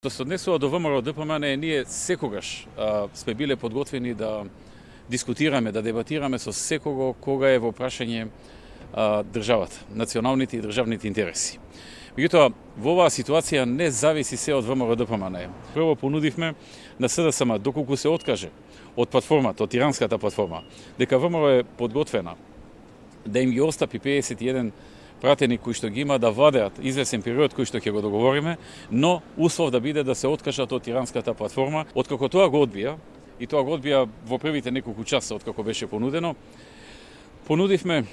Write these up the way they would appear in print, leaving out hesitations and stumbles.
Што се однесува до ВМРО ДПМН, ние секогаш сме биле подготвени да дискутираме, да дебатираме со секого кога е во прашање државата, националните и државните интереси. Меѓутоа, во оваа ситуација не зависи се од ВМРО ДПМН. Прво понудивме на СДСМ, доколку се откаже од платформата, од тиранската платформа, дека ВМРО е подготвена да им ги остапи 51 пратеник кои што ги има да владеат извесен период кој што ќе го договориме, но услов да биде да се откажат од тиранската платформа. Откако тоа го одбија, и тоа го одбија во првите неколку часа откако беше понудено, понудивме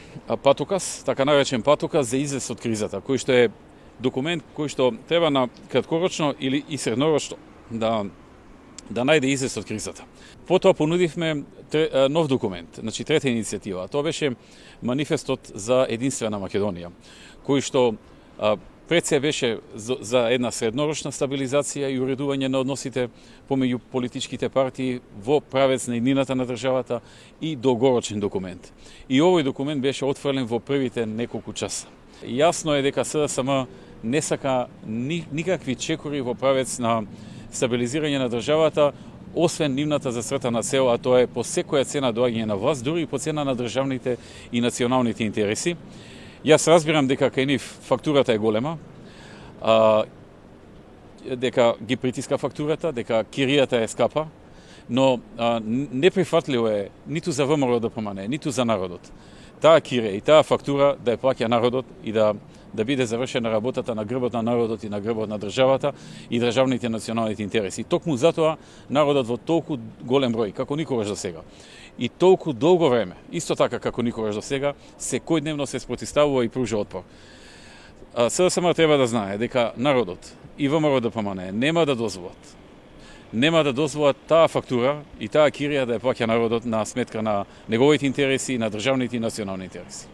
патоказ, така наречен патоказ за излез од кризата, кој што е документ кој што треба на краткорочно или и среднорочно да најде излез од кризата. Потоа понудивме нов документ, значи трета иницијатива. Тоа беше манифестот за единствена Македонија, кој што пред се беше за една среднорочна стабилизација и уредување на односите помеѓу политичките партии во правец на еднината на државата и долгорочен документ. И овој документ беше отфрлен во првите неколку часа. Јасно е дека СДСМ не сака никакви чекори во правец на стабилизирање на државата, освен нивната зацртана цел, а тоа е по секоја цена доаѓање на власт, дури и по цена на државните и националните интереси. Јас разбирам дека кај нив фактурата е голема, дека ги притиска фактурата, дека киријата е скапа, но неприфатливо е ниту за ВМРО ДПМН, ниту за народот. Таа кирија и таа фактура да ја плаќа народот и да биде завршена работата на грбот на народот и на грбот на државата и државните националните интереси. Токму затоа народот во толку голем број, како никогаш до сега, и толку долго време, исто така како никогаш до сега, секојдневно се спротивставува и пружа отпор. СДСМ треба да знае дека народот и ВМРО ДПМН нема да дозволат таа фактура и таа кирија да ја плаќа народот на сметка на неговите интереси и на државните и национални интереси.